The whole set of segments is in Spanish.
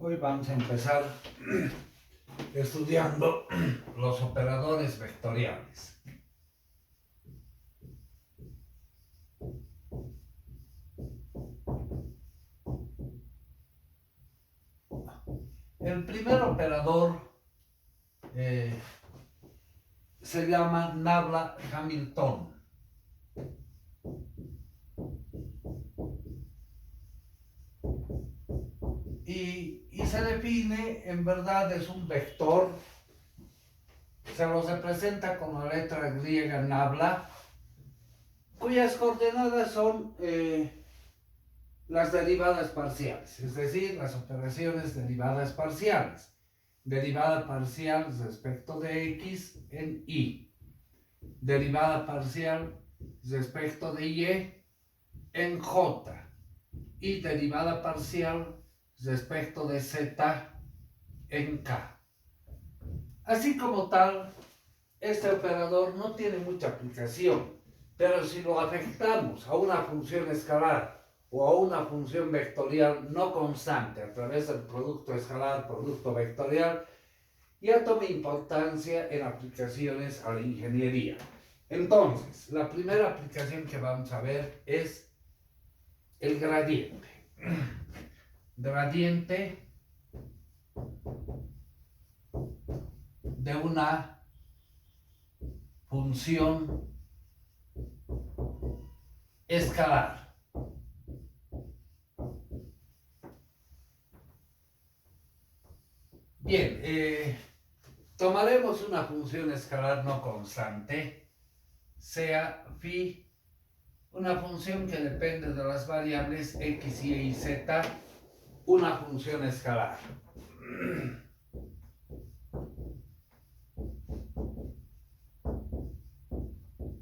Hoy vamos a empezar estudiando los operadores vectoriales. El primer operador se llama Nabla-Hamilton. Y se define, en verdad es un vector, se lo representa con la letra griega Nabla, cuyas coordenadas son las derivadas parciales, es decir, las operaciones derivadas parciales. Derivada parcial respecto de x en y, derivada parcial respecto de y en j, y derivada parcial respecto de z en k. Así como tal, este operador no tiene mucha aplicación, pero si lo afectamos a una función escalar o a una función vectorial no constante a través del producto escalar, producto vectorial, ya toma importancia en aplicaciones a la ingeniería. Entonces, la primera aplicación que vamos a ver es el gradiente. Gradiente de una función escalar. Bien, tomaremos una función escalar no constante, sea phi, una función que depende de las variables x, y y z, una función escalar.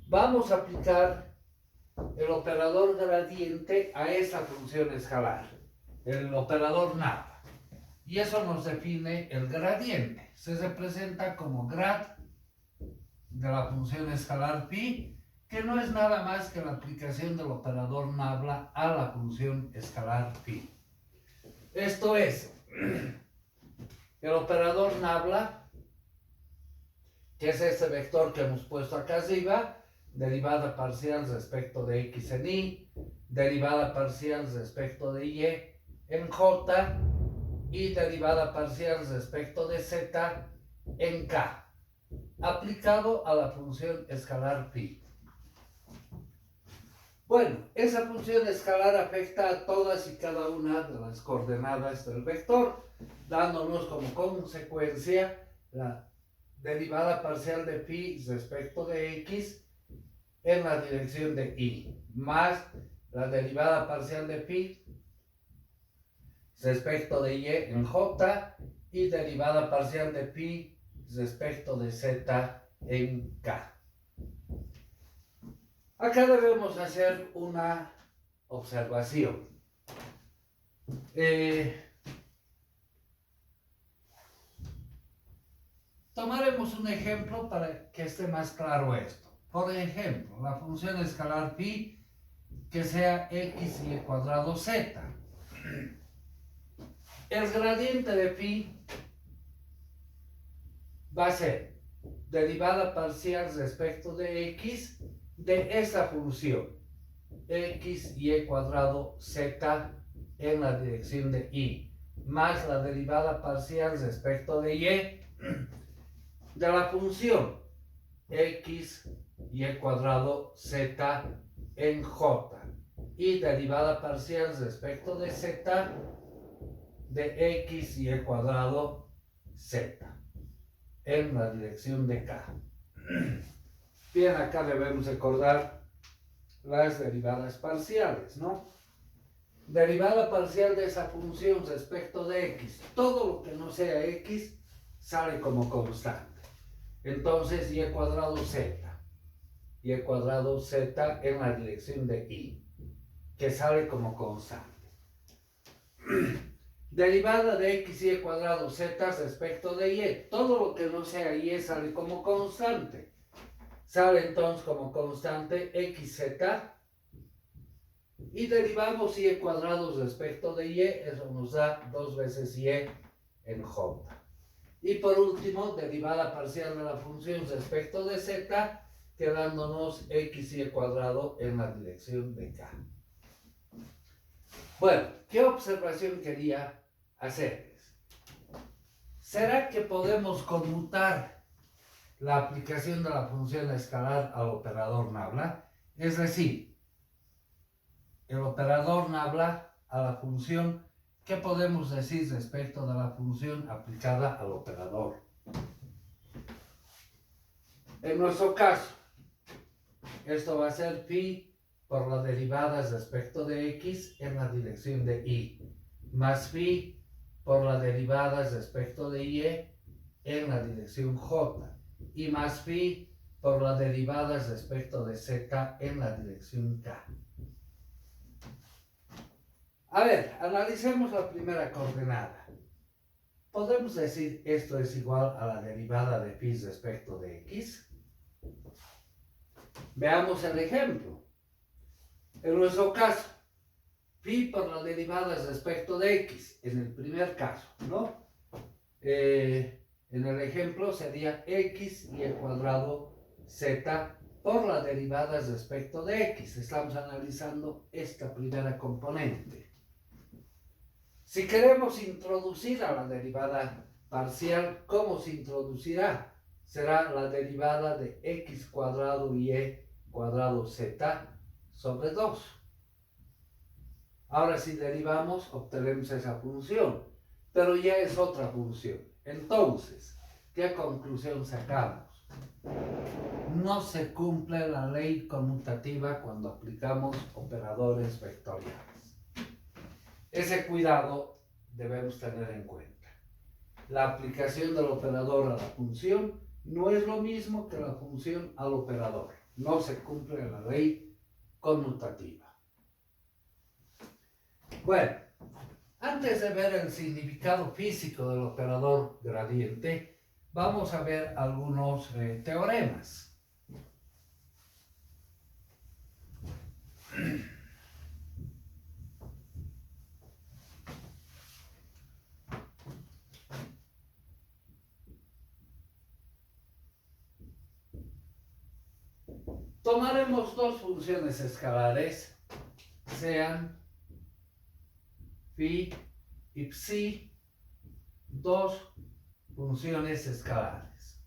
Vamos a aplicar el operador gradiente a esa función escalar, el operador nabla. Y eso nos define el gradiente. Se representa como grad de la función escalar phi, que no es nada más que la aplicación del operador nabla a la función escalar phi. Esto es, el operador nabla, que es este vector que hemos puesto acá arriba, derivada parcial respecto de x en y, derivada parcial respecto de y en j, y derivada parcial respecto de z en k, aplicado a la función escalar phi. Bueno, esa función escalar afecta a todas y cada una de las coordenadas del vector, dándonos como consecuencia la derivada parcial de phi respecto de x en la dirección de y, más la derivada parcial de phi respecto de y en j, y derivada parcial de phi respecto de z en k. Acá debemos hacer una observación. Tomaremos un ejemplo para que esté más claro esto. Por ejemplo, la función escalar phi que sea x y cuadrado z. El gradiente de phi va a ser derivada parcial respecto de x de esa función x y cuadrado z en la dirección de y, más la derivada parcial respecto de y de la función x y cuadrado z en j, y derivada parcial respecto de z de x y cuadrado z en la dirección de k. Bien, acá debemos recordar las derivadas parciales, ¿no? Derivada parcial de esa función respecto de x. Todo lo que no sea x sale como constante. Entonces, y cuadrado z. Y cuadrado z en la dirección de y, que sale como constante. Derivada de x y cuadrado z respecto de y. Todo lo que no sea y sale como constante. Sale entonces como constante xz Y derivamos y cuadrado respecto de y, eso nos da 2 veces y en j. Y por último, derivada parcial de la función respecto de z, quedándonos x y cuadrado en la dirección de k. Bueno, ¿qué observación quería hacerles? ¿Será que podemos conmutar la aplicación de la función escalar al operador Nabla? Es decir, el operador Nabla a la función, ¿qué podemos decir respecto de la función aplicada al operador? En nuestro caso, esto va a ser phi por la derivada respecto de x en la dirección de y, más phi por la derivada respecto de y en la dirección j, y más phi por la derivada respecto de z en la dirección k. A ver, analicemos la primera coordenada. ¿Podemos decir esto es igual a la derivada de phi respecto de x? Veamos el ejemplo. En nuestro caso, phi por la derivada respecto de x, en el primer caso, ¿no? En el ejemplo sería x y el cuadrado z por la derivada respecto de x. Estamos analizando esta primera componente. Si queremos introducir a la derivada parcial, ¿cómo se introducirá? Será la derivada de x cuadrado y cuadrado z sobre 2. Ahora si derivamos, obtenemos esa función, pero ya es otra función. Entonces, ¿qué conclusión sacamos? No se cumple la ley conmutativa cuando aplicamos operadores vectoriales. Ese cuidado debemos tener en cuenta. La aplicación del operador a la función no es lo mismo que la función al operador. No se cumple la ley conmutativa. Bueno, antes de ver el significado físico del operador gradiente, vamos a ver algunos teoremas. Tomaremos dos funciones escalares, sean phi y psi, dos funciones escalares.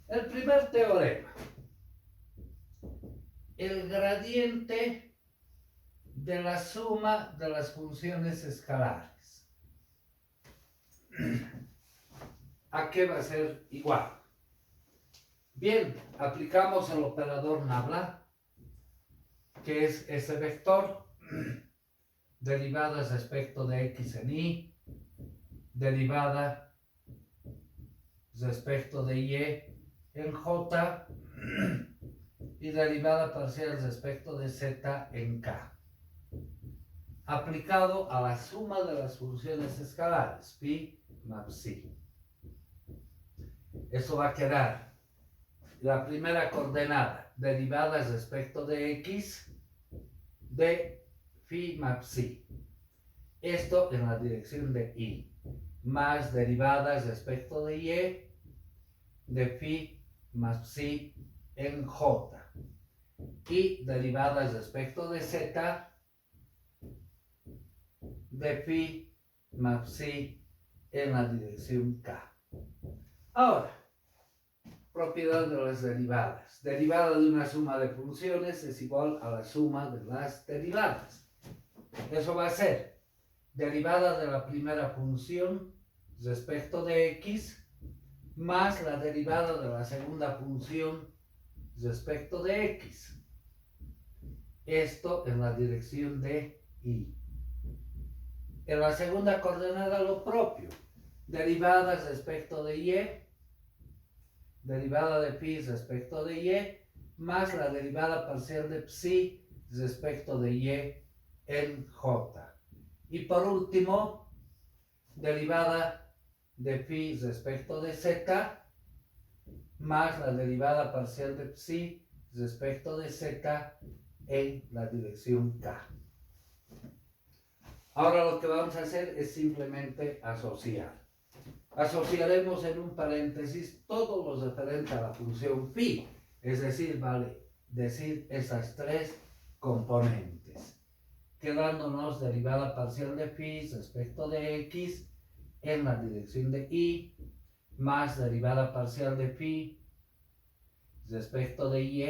El primer teorema. El gradiente de la suma de las funciones escalares. ¿A qué va a ser igual? Bien, aplicamos el operador Nabla, que es ese vector, derivada respecto de x en y, derivada respecto de y en j, y derivada parcial respecto de z en k. Aplicado a la suma de las funciones escalares, phi más psi. Eso va a quedar la primera coordenada, derivada respecto de x, de phi más psi. Esto en la dirección de y, más derivadas respecto de y, de phi más psi en j, y derivadas respecto de z, de phi más psi en la dirección k. Ahora, propiedad de las derivadas. Derivada de una suma de funciones es igual a la suma de las derivadas. Eso va a ser derivada de la primera función respecto de x más la derivada de la segunda función respecto de x. Esto en la dirección de y. En la segunda coordenada lo propio. Derivadas respecto de y, derivada de phi respecto de y, más la derivada parcial de psi respecto de y en j. Y por último, derivada de phi respecto de z más la derivada parcial de psi respecto de z en la dirección k. Ahora lo que vamos a hacer es simplemente asociar. Asociaremos en un paréntesis todo lo referente a la función phi, es decir, vale decir esas tres componentes, quedándonos derivada parcial de phi respecto de x en la dirección de y más derivada parcial de phi respecto de y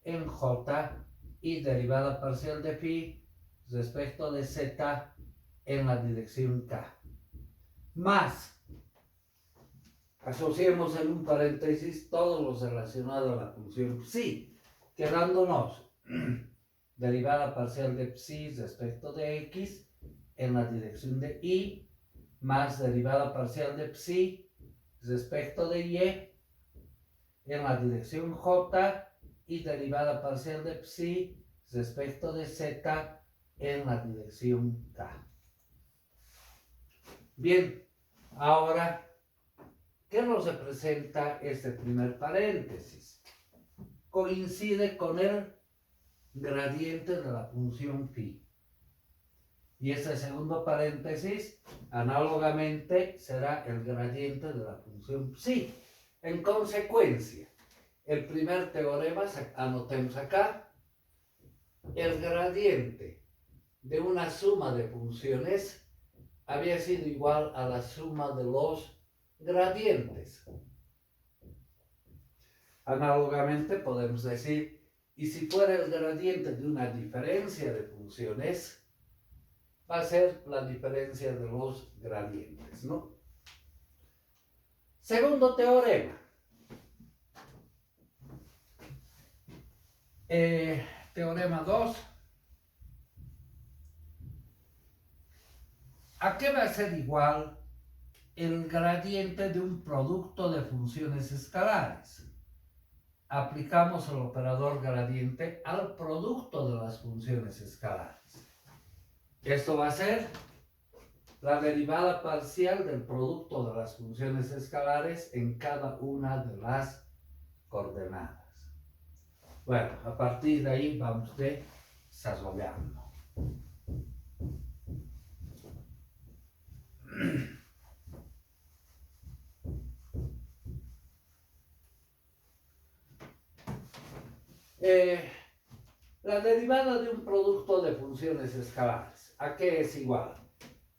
en j y derivada parcial de phi respecto de z en la dirección k. Más, asociemos en un paréntesis todo lo relacionado a la función psi, quedándonos derivada parcial de psi respecto de x en la dirección de y más derivada parcial de psi respecto de y en la dirección j y derivada parcial de psi respecto de z en la dirección k. Bien, ahora, ¿qué nos representa este primer paréntesis? Coincide con el gradiente de la función phi. Y este segundo paréntesis, análogamente, será el gradiente de la función psi. En consecuencia, el primer teorema, anotemos acá, el gradiente de una suma de funciones había sido igual a la suma de los gradientes. Análogamente podemos decir, y si fuera el gradiente de una diferencia de funciones, va a ser la diferencia de los gradientes, ¿no? Segundo teorema. Teorema 2. ¿A qué va a ser igual el gradiente de un producto de funciones escalares? Aplicamos el operador gradiente al producto de las funciones escalares. Esto va a ser la derivada parcial del producto de las funciones escalares en cada una de las coordenadas. Bueno, a partir de ahí vamos desarrollando. La derivada de un producto de funciones escalares, ¿a qué es igual?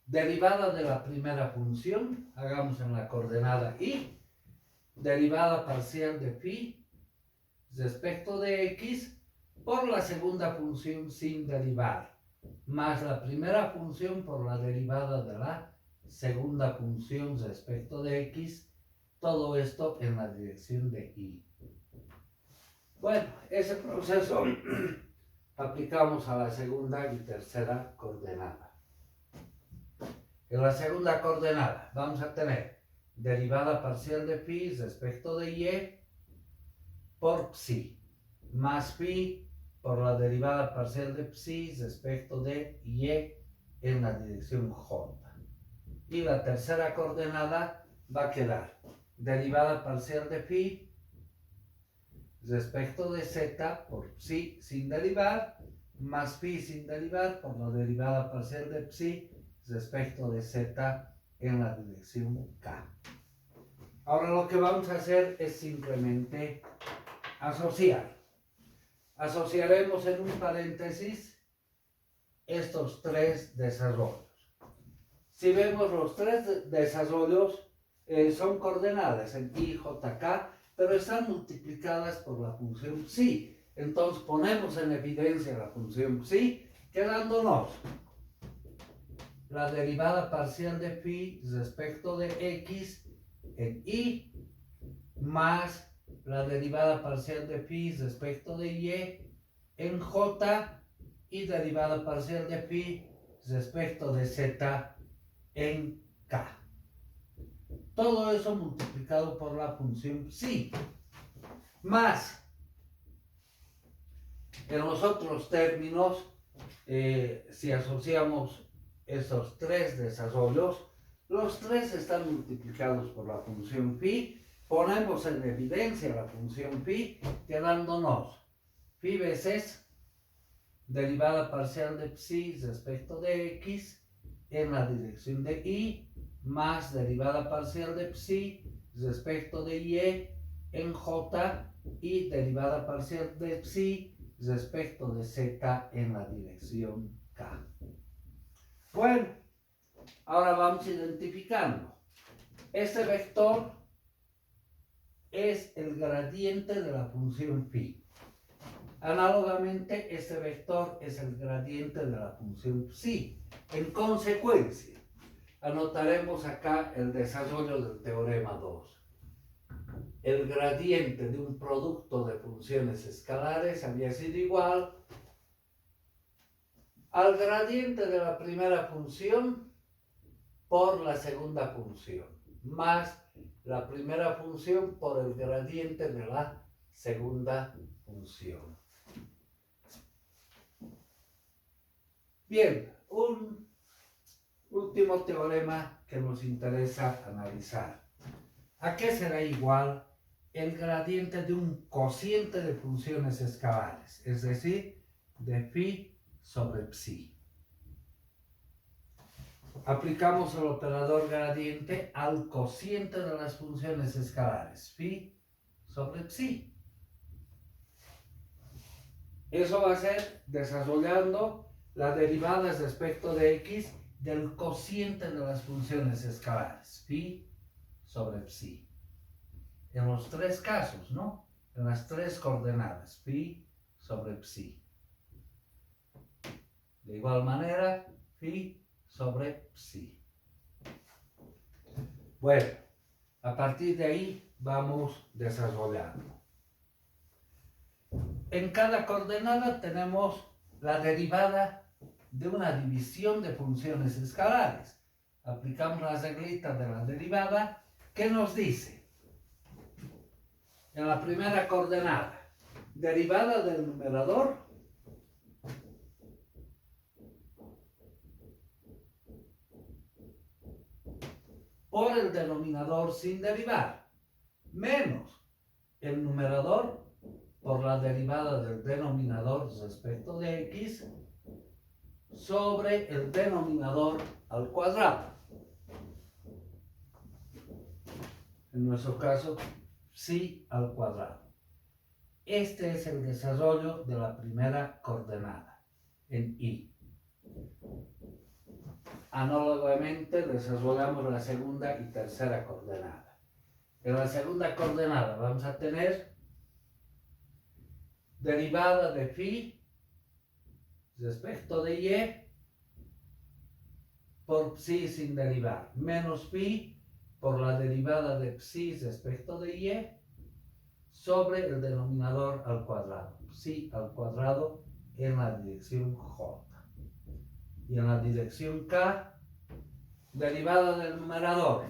Derivada de la primera función, hagamos en la coordenada y, derivada parcial de phi respecto de x por la segunda función sin derivar, más la primera función por la derivada de la segunda función respecto de x, todo esto en la dirección de y. Bueno, ese proceso aplicamos a la segunda y tercera coordenada. En la segunda coordenada vamos a tener derivada parcial de phi respecto de y por psi, más phi por la derivada parcial de psi respecto de y en la dirección j. Y la tercera coordenada va a quedar derivada parcial de phi respecto de z por psi sin derivar, más phi sin derivar por la derivada parcial de psi respecto de z en la dirección k. Ahora lo que vamos a hacer es simplemente asociar. Asociaremos en un paréntesis estos tres desarrollos. Si vemos los tres desarrollos, son coordenadas en y, j, k, pero están multiplicadas por la función psi. Entonces ponemos en evidencia la función psi, quedándonos la derivada parcial de phi respecto de x en y, más la derivada parcial de phi respecto de y en j, y derivada parcial de phi respecto de z en k. Todo eso multiplicado por la función psi, más en los otros términos, si asociamos esos tres desarrollos, Los tres están multiplicados por la función phi. Ponemos en evidencia la función phi, quedándonos phi veces derivada parcial de psi respecto de x en la dirección de y más derivada parcial de psi respecto de y en j y derivada parcial de psi respecto de z en la dirección k. Bueno, ahora vamos identificando. Este vector es el gradiente de la función phi. Análogamente, este vector es el gradiente de la función psi. En consecuencia, anotaremos acá el desarrollo del teorema 2. El gradiente de un producto de funciones escalares había sido igual al gradiente de la primera función por la segunda función, más la primera función por el gradiente de la segunda función. Bien, un último teorema que nos interesa analizar. ¿A qué será igual el gradiente de un cociente de funciones escalares? Es decir, de phi sobre psi. Aplicamos el operador gradiente al cociente de las funciones escalares, phi sobre psi. Eso va a ser desarrollando la derivada respecto de x del cociente de las funciones escalares, phi sobre psi. En los tres casos, ¿no? En las tres coordenadas, phi sobre psi. De igual manera, phi sobre psi. Bueno, a partir de ahí vamos desarrollando. En cada coordenada tenemos la derivada de una división de funciones escalares. Aplicamos la reglita de la derivada que nos dice, en la primera coordenada, derivada del numerador por el denominador sin derivar, menos el numerador por la derivada del denominador respecto de x sobre el denominador al cuadrado. En nuestro caso, psi al cuadrado. Este es el desarrollo de la primera coordenada, en y. Análogamente desarrollamos la segunda y tercera coordenada. En la segunda coordenada vamos a tener derivada de phi respecto de y por psi sin derivar, menos phi por la derivada de psi respecto de y sobre el denominador al cuadrado, psi al cuadrado en la dirección j. Y en la dirección k, derivada del numerador,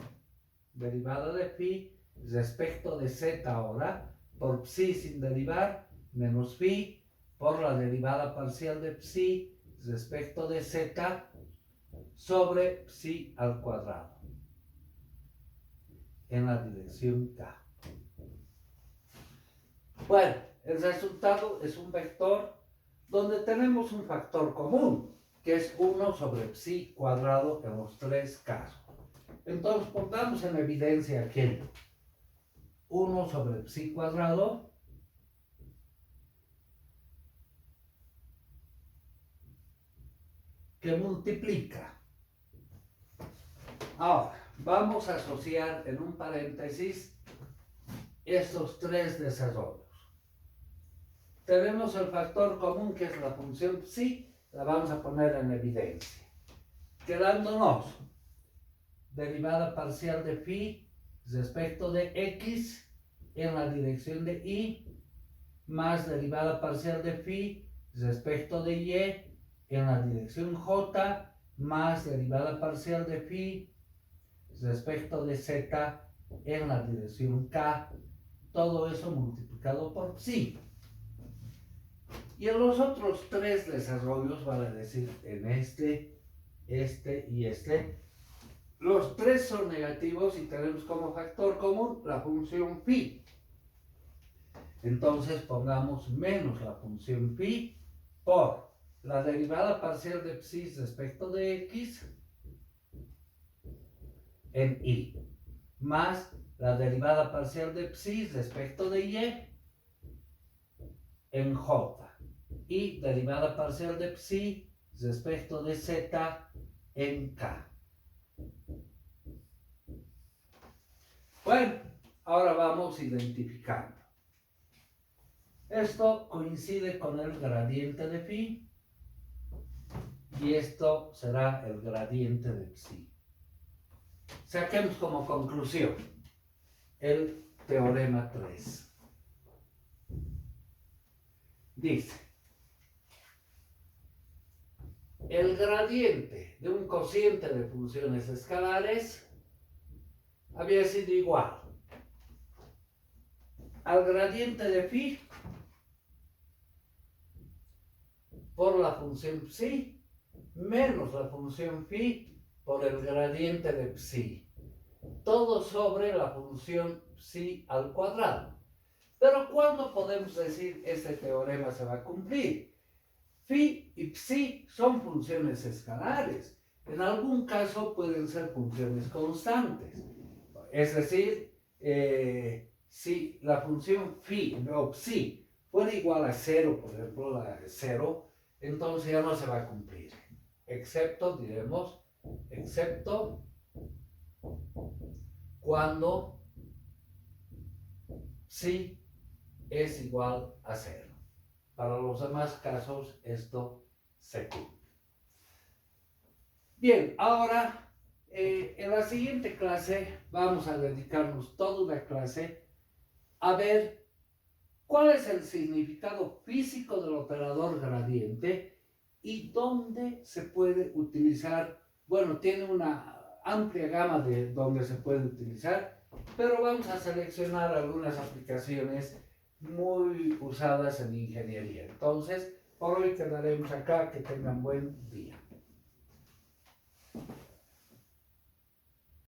derivada de phi respecto de z ahora, por psi sin derivar, menos phi por la derivada parcial de psi respecto de z sobre psi al cuadrado en la dirección k. Bueno, el resultado es un vector donde tenemos un factor común, que es 1 sobre psi cuadrado en los tres casos. Entonces pongamos en evidencia que 1 sobre psi cuadrado que multiplica. Ahora, vamos a asociar en un paréntesis estos tres desarrollos. Tenemos el factor común que es la función psi, la vamos a poner en evidencia. Quedándonos derivada parcial de phi respecto de x en la dirección de y más derivada parcial de phi respecto de y en la dirección j más derivada parcial de phi respecto de z en la dirección k, todo eso multiplicado por psi. Y en los otros tres desarrollos, vale decir en este y este, Los tres son negativos y tenemos como factor común la función phi. Entonces pongamos menos la función phi por la derivada parcial de psi respecto de x en y, más la derivada parcial de psi respecto de y en j, y derivada parcial de psi respecto de z en k. Bueno, ahora vamos identificando. Esto coincide con el gradiente de phi y esto será el gradiente de psi. Saquemos como conclusión el teorema 3. Dice, el gradiente de un cociente de funciones escalares había sido igual al gradiente de phi por la función psi menos la función phi por el gradiente de psi, todo sobre la función psi al cuadrado. Pero ¿cuándo podemos decir este teorema se va a cumplir? Phi y psi son funciones escalares. En algún caso pueden ser funciones constantes. Es decir, si la función phi o psi fuera igual a 0, por ejemplo, la 0, entonces ya no se va a cumplir. Excepto, diremos, excepto cuando psi es igual a 0. Para los demás casos esto se cumple. Bien, ahora en la siguiente clase vamos a dedicarnos toda una clase a ver cuál es el significado físico del operador gradiente y dónde se puede utilizar. Bueno, tiene una amplia gama de donde se puede utilizar, pero vamos a seleccionar algunas aplicaciones muy usadas en ingeniería. Entonces, por hoy quedaremos acá. Que tengan buen día.